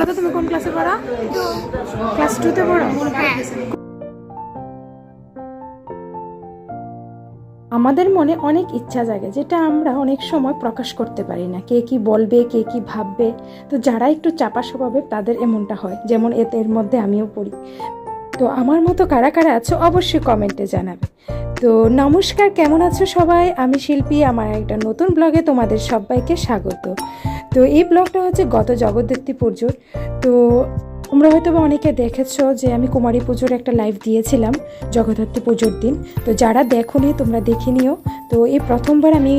তো তুমি কোন ক্লাসে পড়ো? ক্লাস 2-তে পড়ো? আমাদের মনে অনেক ইচ্ছা জাগে যেটা আমরা অনেক সময় প্রকাশ করতে পারি না। কে কি বলবে, কে কি ভাববে। তো যারা একটু চাপা স্বভাবের তাদের এমনটা হয়, যেমন এর মধ্যে আমিও পড়ি। তো আমার মতো কারা কারা আছো অবশ্যই কমেন্টে জানাবে। তো নমস্কার, কেমন আছো সবাই? আমি শিল্পী, আমার একটা নতুন ব্লগে তোমাদের সবাইকে স্বাগত। তো এই ব্লগটা হচ্ছে গত জগদ্ধাত্রী পুজোর। তো তোমরা হয়তো বা অনেকে দেখেছো যে আমি কুমারী পুজোর একটা লাইভ দিয়েছিলাম জগদ্ধাত্রী পুজোর দিন। তো যারা দেখোনি তোমরা দেখে নিও। তো এই প্রথমবার আমি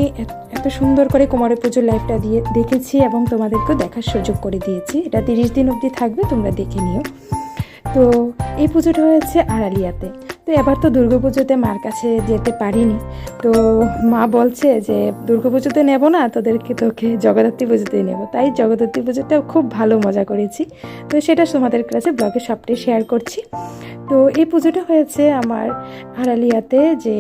এত সুন্দর করে কুমারী পুজোর লাইভটা দেখেছি এবং তোমাদেরকেও দেখার সুযোগ করে দিয়েছি। এটা 30 দিন অবধি থাকবে, তোমরা দেখে নিও। তো এই পুজোটা হয়েছে আড়ালিয়াতে। তো এবার তো দুর্গাপুজোতে মার কাছে যেতে পারিনি। তো মা বলছে যে দুর্গাপুজোতে নেব না, তোকে জগদ্ধাত্রী পুজোতেই নেব। তাই জগদ্ধাত্রী পুজোটা খুব ভালো মজা করেছি। তো সেটা তোমাদের কাছে ব্লগে সবটাই শেয়ার করছি। তো এই পুজোটা হয়েছে আমার আড়ালিয়াতে, যে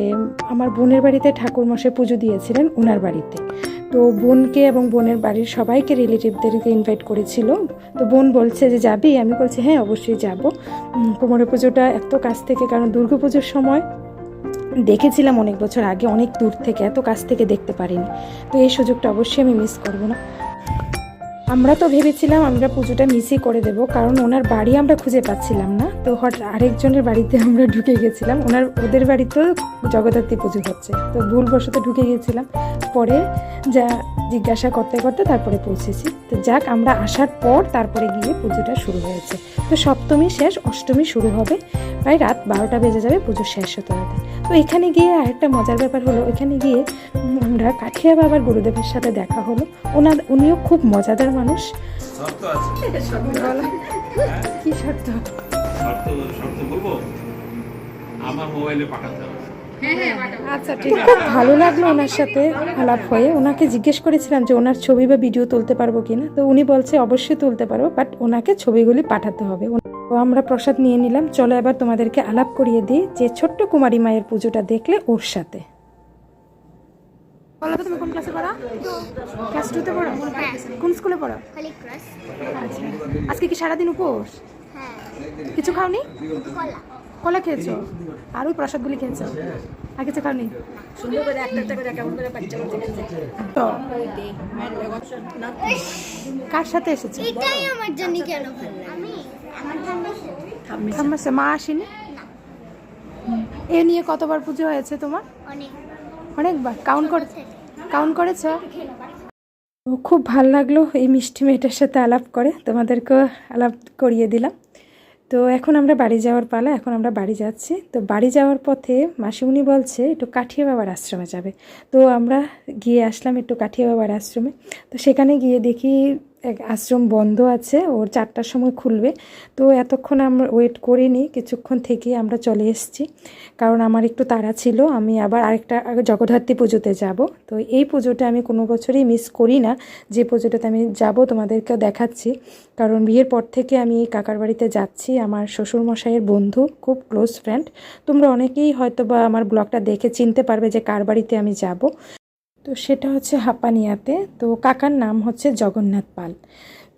আমার বোনের বাড়িতে ঠাকুরমশাই পুজো দিয়েছিলেন ওনার বাড়িতে। তো বোনকে এবং বোনের বাড়ির সবাইকে, রিলেটিভদেরকে ইনভাইট করেছিল। তো বোন বলছে যে যাবি? আমি বলছি হ্যাঁ অবশ্যই যাব। কুমারী পুজোটা এত কাছ থেকে, কারণ দুর্গা পুজোর সময় দেখেছিলাম অনেক বছর আগে, অনেক দূর থেকে, এত কাছ থেকে দেখতে পারিনি। তো এই সুযোগটা অবশ্যই আমি মিস করব না। আমরা তো ভেবেছিলাম আমরা পুজোটা মিসই করে দেব, কারণ ওনার বাড়ি আমরা খুঁজে পাচ্ছিলাম না। তো হঠাৎ আরেকজনের বাড়িতে আমরা ঢুকে গেছিলাম, ওদের বাড়িতেও জগদ্ধাত্রী পুজো হচ্ছে। তো ভুলবশত ঢুকে গিয়েছিলাম। পরে যা জিজ্ঞাসা করতে করতে তারপরে পৌঁছেছি। তো যাক, আমরা আসার পর তারপরে গিয়ে পুজোটা শুরু হয়েছে। তো সপ্তমী শেষ, অষ্টমী শুরু হবে, প্রায় রাত 12টা বেজে যাবে পুজো শেষ হতে হতে। তো এখানে গিয়ে আরেকটা মজার ব্যাপার হলো, এখানে গিয়ে আমরা কাঠিয়া বাবার গুরুদেবের সাথে দেখা হলো। উনিও খুব মজাদার মানুষ। কি শর্ত? আচ্ছা ঠিক আছে। খুব ভালো লাগলো ওনার সাথে আলাপ হয়ে। ওনাকে জিজ্ঞেস করেছিলাম যে ওনার ছবি বা ভিডিও তুলতে পারবো কিনা। তো উনি বলছে অবশ্যই তুলতে পারবো, বাট ওনাকে ছবিগুলি পাঠাতে হবে। তো আমরা প্রসাদ নিয়ে নিলাম। চলো এবার তোমাদেরকে আলাপ করিয়ে দিই যে ছোট্ট কুমারী মায়ের পুজোটা দেখলে ওর সাথে। বলো তো তুমি কোন ক্লাসে পড়ো? ক্লাস 2-তে পড়ো? কোন স্কুলে পড়ো? আচ্ছা, আজকে কি সারাদিন উপোস? কিছু খাওনি? কলা খেয়েছো? আর ওই প্রসাদগুলি খেয়েছো? আর কিছু খাওনি? সুন্দর করে একটা করে কেমন করে বাচ্চা তো কার সাথে এসেছো? এটাই আমার জন্য কেন ভালো লাগে। আমি আমার ঠাম্মার মা আসেনি? এ নিয়ে কতবার পুজো হয়েছে তোমার? অনেকবার। কাউন্ট করেছো? খুব ভাল লাগলো এই মিষ্টি মেয়েটার সাথে আলাপ করে, তোমাদেরকেও আলাপ করিয়ে দিলাম। তো এখন আমরা বাড়ি যাওয়ার পালা, এখন আমরা বাড়ি যাচ্ছি। তো বাড়ি যাওয়ার পথে মাসিমণি বলছে একটু কাঠিয়া বাবার আশ্রমে যাবে। তো আমরা গিয়ে আসলাম একটু কাঠিয়া বাবার আশ্রমে। তো সেখানে গিয়ে দেখি এক আশ্রম বন্ধ আছে, ওর 4টার সময় খুলবে। তো এতক্ষণ আমরা ওয়েট করিনি, কিছুক্ষণ থেকে আমরা চলে এসেছি, কারণ আমার একটু তাড়া ছিল। আমি আবার আরেকটা জগদ্ধাত্রী পুজোতে যাব। তো এই পুজোটা আমি কোনো বছরই মিস করি না, যে পুজোটাতে আমি যাব তোমাদেরকেও দেখাচ্ছি। কারণ বিয়ের পর থেকে আমি এই কাকার বাড়িতে যাচ্ছি, আমার শ্বশুরমশাইয়ের বন্ধু, খুব ক্লোজ ফ্রেন্ড। তোমরা অনেকেই হয়তো বা আমার ব্লগটা দেখে চিনতে পারবে যে কার বাড়িতে আমি যাব। তো সেটা হচ্ছে হাপানিয়াতে। তো কাকার নাম হচ্ছে জগন্নাথ পাল।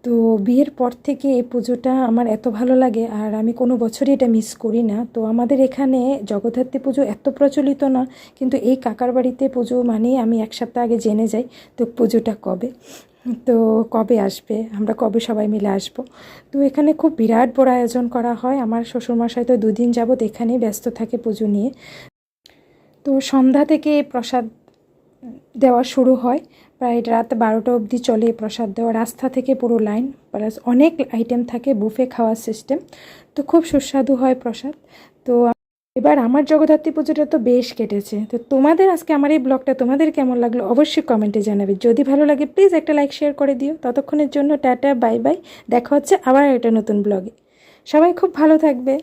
তো বিয়ের পর থেকে এই পুজোটা আমার এত ভালো লাগে, আর আমি কোনো বছরই এটা মিস করি না। তো আমাদের এখানে জগদ্ধাত্রী পুজো এত প্রচলিত না, কিন্তু এই কাকার বাড়িতে পুজো মানে আমি 1 সপ্তাহ আগে জেনে যাই তো পুজোটা কবে, তো কবে আসবে, আমরা কবে সবাই মিলে আসব। তো এখানে খুব বিরাট বড় আয়োজন করা হয়। আমার শ্বশুরমশাই তো 2 দিন যাবত এখানেই ব্যস্ত থাকে পুজো নিয়ে। তো সন্ধ্যা থেকে প্রসাদ দেওয়া শুরু হয়, প্রায় রাত 12টা অবধি চলে প্রসাদ দেওয়া। রাস্তা থেকে পুরো লাইন, প্লাস অনেক আইটেম থাকে, বুফে খাওয়ার সিস্টেম। তো খুব সুস্বাদু হয় প্রসাদ। তো এবার আমার জগদ্ধাত্রী পুজোটা তো বেশ কেটেছে। তো তোমাদের আজকে আমার এই ব্লগটা তোমাদের কেমন লাগলো অবশ্যই কমেন্টে জানাবে। যদি ভালো লাগে প্লিজ একটা লাইক শেয়ার করে দিও। ততক্ষণের জন্য টাটা, বাই বাই। দেখা হচ্ছে আবার একটা নতুন ব্লগে। সবাই খুব ভালো থাকবে।